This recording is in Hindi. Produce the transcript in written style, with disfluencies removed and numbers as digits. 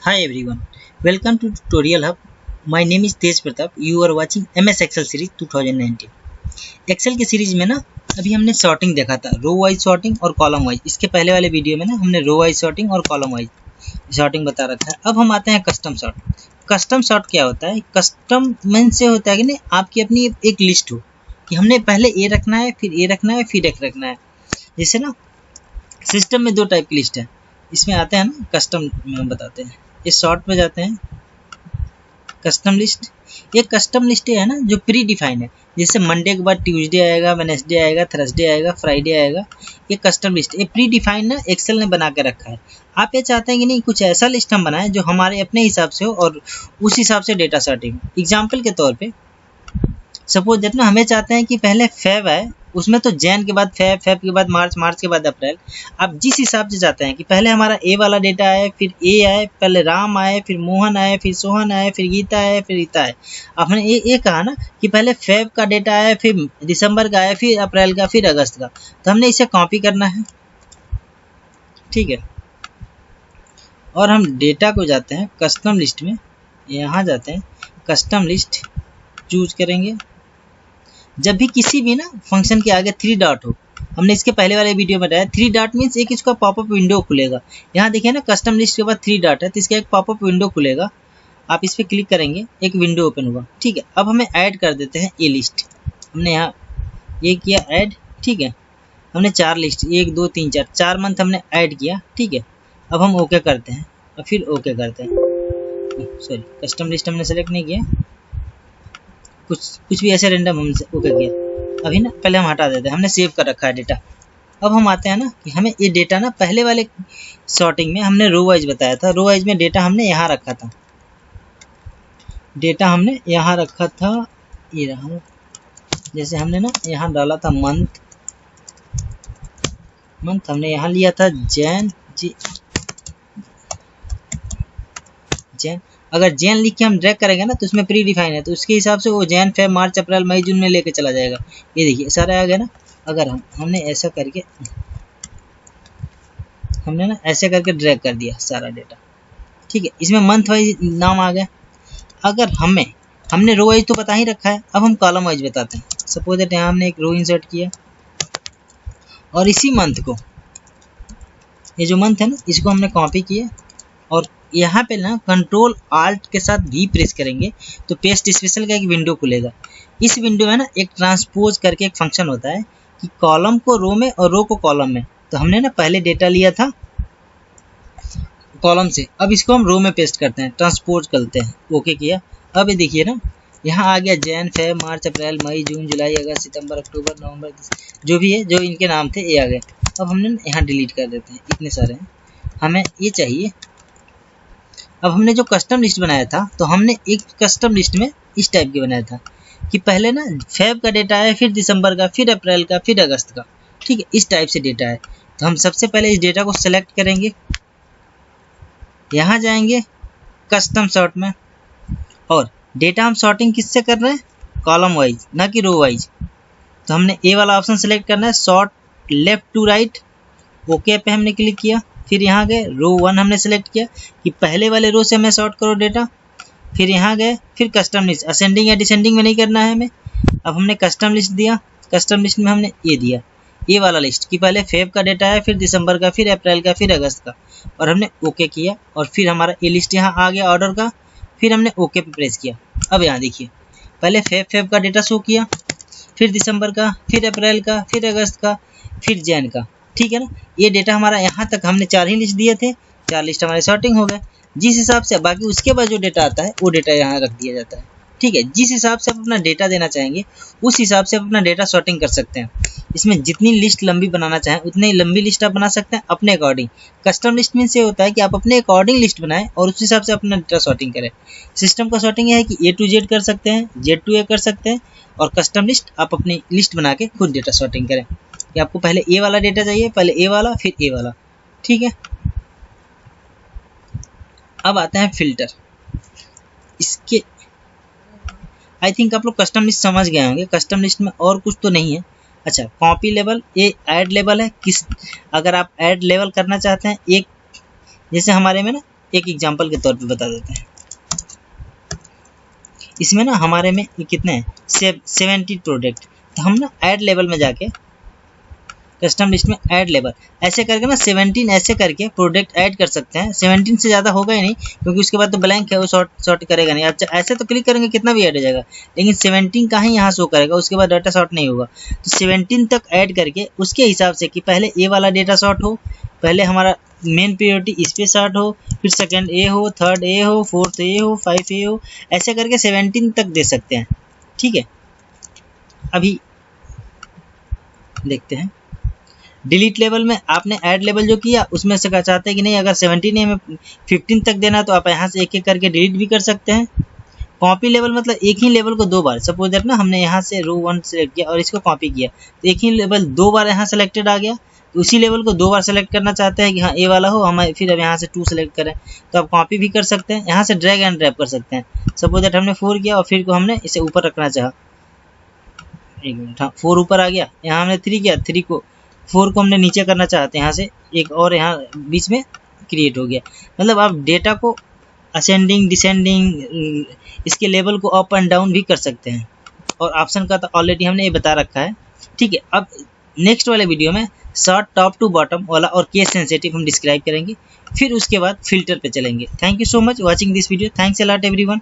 Hi everyone, welcome to Tutorial Hub. My name is Tej Pratap. You are watching MS Excel Series 2019. Excel की सीरीज में ना अभी हमने सॉर्टिंग देखा था, रो वाइज सॉर्टिंग और कॉलम वाइज। इसके पहले वाले वीडियो में ना हमने रो वाइज सॉर्टिंग और कॉलम वाइज सॉर्टिंग बता रखा है। अब हम आते हैं कस्टम सॉर्ट। कस्टम सॉर्ट क्या होता है? कस्टम मीन से होता है कि नहीं, आपकी अपनी एक लिस्ट हो कि हमने पहले ए रखना है, फिर ए रखना है, फिर एक रखना है। जैसे ना सिस्टम में दो टाइप की लिस्ट है, इसमें आते हैं ना कस्टम में हम बताते हैं। इस शॉर्ट में जाते हैं कस्टम लिस्ट। ये कस्टम लिस्ट है ना जो प्री डिफाइन है, जैसे मंडे के बाद ट्यूसडे आएगा, वेडनेसडे आएगा, थर्सडे आएगा, फ्राइडे आएगा। ये कस्टम लिस्ट ये प्री डिफाइन ना एक्सेल ने बना के रखा है। आप ये चाहते हैं कि नहीं कुछ ऐसा लिस्ट हम बनाएं जो हमारे अपने हिसाब से हो और उस हिसाब से डेटा सॉर्टिंग। एग्जाम्पल के तौर पे सपोज दैट ना हमें चाहते हैं कि पहले फेब आए, उसमें तो जैन के बाद फेब, फेब के बाद मार्च, मार्च के बाद अप्रैल। आप जिस हिसाब से चाहते हैं कि पहले हमारा ए वाला डेटा आए, फिर ए आए, पहले राम आए, फिर मोहन आए, फिर सोहन आए, फिर गीता आए, फिर रीता आए। आपने ये कहा ना कि पहले फेब का डेटा आए, फिर दिसंबर का आए, फिर अप्रैल का, फिर अगस्त का। तो हमने इसे कॉपी करना है, ठीक है। और हम डेटा को जाते हैं कस्टम लिस्ट में, यहाँ जाते हैं कस्टम लिस्ट, चूज करेंगे। जब भी किसी भी ना फंक्शन के आगे 3 डॉट हो, हमने इसके पहले वाले वीडियो में बताया 3 डॉट मीन्स एक इसका पॉपअप विंडो खुलेगा। यहाँ देखिए ना कस्टम लिस्ट के बाद 3 डॉट है तो इसका एक पॉपअप विंडो खुलेगा। आप इस पर क्लिक करेंगे, एक विंडो ओपन होगा, ठीक है। अब हमें ऐड कर देते हैं ये लिस्ट। हमने यहाँ ये किया ऐड, ठीक है। हमने 4 लिस्ट 1 2 3 4 मंथ हमने ऐड किया, ठीक है। अब हम ओके करते हैं और फिर ओके करते हैं। सॉरी, कस्टम लिस्ट हमने सेलेक्ट नहीं किया, कुछ भी ऐसे रेंडम हमसे ओके किया। अभी ना पहले हम हटा देते हैं, हमने सेव कर रखा है डेटा। अब हम आते हैं ना कि हमें ये डेटा ना पहले वाले सॉर्टिंग में हमने रो वाइज बताया था, रो वाइज में डेटा हमने यहाँ रखा था, डेटा हमने यहाँ रखा था, ये रहा। जैसे हमने ना यहाँ डाला था मंथ, मंथ हमने यहाँ लिया था जैन, जैन। अगर जैन लिख के हम ड्रैग करेंगे ना तो उसमें प्री डिफाइन है, तो उसके हिसाब से वो जैन, फेब, मार्च, अप्रैल, मई, जून में लेके चला जाएगा। ये देखिए सारा आ गया ना। अगर हमने ऐसा करके हमने ना ऐसे करके ड्रैग कर दिया सारा डेटा, ठीक है। इसमें मंथ वाइज नाम आ गया। अगर हमने रो वाइज तो बता ही रखा है, अब हम कॉलम वाइज बताते हैं। सपोज दैट यहाँ हमने एक रो इंसर्ट किया और इसी मंथ को, ये जो मंथ है ना इसको हमने कॉपी किया और यहाँ पे ना कंट्रोल आल्ट के साथ भी प्रेस करेंगे तो पेस्ट स्पेशल का एक विंडो खुलेगा। इस विंडो में ना एक ट्रांसपोज करके एक फंक्शन होता है कि कॉलम को रो में और रो को कॉलम में। तो हमने ना पहले डेटा लिया था कॉलम से, अब इसको हम रो में पेस्ट करते हैं, ट्रांसपोज करते हैं, ओके किया। अब ये देखिए ना यहाँ आ गया जैन, फेब, मार्च, अप्रैल, मई, जून, जुलाई, अगस्त, सितंबर, अक्टूबर, नवंबर, जो भी है, जो इनके नाम थे ये आ गए। अब हमने यहाँ डिलीट कर देते हैं, इतने सारे हैं, हमें ये चाहिए। अब हमने जो कस्टम लिस्ट बनाया था तो हमने एक कस्टम लिस्ट में इस टाइप के बनाया था कि पहले ना फेब का डेटा है, फिर दिसंबर का, फिर अप्रैल का, फिर अगस्त का, ठीक है। इस टाइप से डेटा है। तो हम सबसे पहले इस डेटा को सेलेक्ट करेंगे, यहाँ जाएंगे कस्टम सॉर्ट में और डेटा हम सॉर्टिंग किससे कर रहे हैं? कॉलम वाइज, ना कि रो वाइज। तो हमने ए वाला ऑप्शन सेलेक्ट करना है, sort left to right, okay पे हमने क्लिक किया। फिर यहाँ गए रो 1 हमने सेलेक्ट किया कि पहले वाले रो से हमें सॉर्ट करो डेटा। फिर यहाँ गए, फिर कस्टम लिस्ट, असेंडिंग या डिसेंडिंग में नहीं करना है हमें। अब हमने कस्टम लिस्ट दिया, कस्टम लिस्ट में हमने ये दिया, ये वाला लिस्ट कि पहले फेब का डेटा है, फिर दिसंबर का, फिर अप्रैल का, फिर अगस्त का, और हमने ओके किया। और फिर हमारा ये लिस्ट यहाँ आ गया ऑर्डर का, फिर हमने ओके पे प्रेस किया। अब यहाँ देखिए पहले फेब का डेटा शो किया, फिर दिसंबर का, फिर अप्रैल का, फिर अगस्त का, फिर जैन का, ठीक है ना। ये डेटा हमारा यहाँ तक हमने 4 ही लिस्ट दिए थे, 4 लिस्ट हमारे सॉर्टिंग हो गए जिस हिसाब से। बाकी उसके बाद जो डेटा आता है वो डेटा यहाँ रख दिया जाता है, ठीक है। जिस हिसाब से आप अपना डेटा देना चाहेंगे उस हिसाब से आप अपना डेटा सॉर्टिंग कर सकते हैं। इसमें जितनी लिस्ट लंबी बनाना चाहें उतनी लंबी लिस्ट आप बना सकते हैं अपने अकॉर्डिंग। कस्टम लिस्ट मीन से होता है कि आप अपने अकॉर्डिंग लिस्ट बनाएं और उस हिसाब से अपना डेटा सॉर्टिंग करें। सिस्टम का सॉर्टिंग है कि A to Z कर सकते हैं, Z to A कर सकते हैं, और कस्टम लिस्ट आप अपनी लिस्ट बना के खुद डेटा सॉर्टिंग करें कि आपको पहले ए वाला डेटा चाहिए, पहले ए वाला, फिर ए वाला, ठीक है। अब आते हैं फिल्टर। इसके आई थिंक आप लोग कस्टम लिस्ट समझ गए होंगे। कस्टम लिस्ट में और कुछ तो नहीं है। अच्छा, कॉपी लेवल, ये ऐड लेवल है। अगर आप ऐड लेवल करना चाहते हैं, एक जैसे हमारे में ना एक एग्जांपल के तौर पे बता देते हैं। इसमें ना हमारे में कितने हैं 70 प्रोडक्ट, तो हम ना ऐड लेवल में जाके कस्टम लिस्ट में ऐड लेवल ऐसे करके ना 17 ऐसे करके प्रोडक्ट ऐड कर सकते हैं। 17 से ज़्यादा होगा ही नहीं क्योंकि उसके बाद तो ब्लैंक है, वो सॉर्ट करेगा नहीं। अच्छा ऐसे तो क्लिक करेंगे कितना भी ऐड हो जाएगा, लेकिन 17 का ही यहाँ शो करेगा, उसके बाद डाटा सॉर्ट नहीं होगा। तो 17 तक ऐड करके उसके हिसाब से कि पहले ए वाला डेटा सॉर्ट हो, पहले हमारा मेन प्रायोरिटी इस पे सॉर्ट हो, फिर सेकंड ए हो, थर्ड ए हो, फोर्थ ए हो, 5 ए हो, ऐसे करके 17 तक दे सकते हैं। ठीक है, अभी देखते हैं डिलीट लेवल में आपने ऐड लेवल जो किया उसमें से क्या चाहते हैं कि नहीं, अगर 17 है में 15 तक देना तो आप यहाँ से एक एक करके डिलीट भी कर सकते हैं। कॉपी लेवल मतलब एक ही लेवल को 2 बार, सपोज दैट ना हमने यहाँ से रो 1 सेलेक्ट किया और इसको कॉपी किया तो एक ही लेवल 2 बार यहाँ सेलेक्टेड आ गया। तो उसी लेवल को 2 बार सेलेक्ट करना चाहते हैं कि हाँ ए वाला हो, हम फिर अब यहाँ से 2 सेलेक्ट करें तो आप कॉपी भी कर सकते हैं, यहाँ से ड्रैग एंड ड्रैप कर सकते हैं। सपोज दैट हमने 4 किया और फिर को हमने इसे ऊपर रखना चाहा, 1 मिनट, हाँ 4 ऊपर आ गया, यहाँ हमने 3 किया, 4 को हमने नीचे करना चाहते हैं, यहाँ से एक और यहाँ बीच में क्रिएट हो गया। मतलब आप डेटा को असेंडिंग डिसेंडिंग इसके लेवल को अप एंड डाउन भी कर सकते हैं, और ऑप्शन का तो ऑलरेडी हमने ये बता रखा है। ठीक है, अब नेक्स्ट वाले वीडियो में शॉर्ट टॉप टू बॉटम वाला और केस सेंसिटिव हम डिस्क्राइब करेंगे, फिर उसके बाद फिल्टर पे चलेंगे। Thank you so much watching this video, thanks a lot everyone.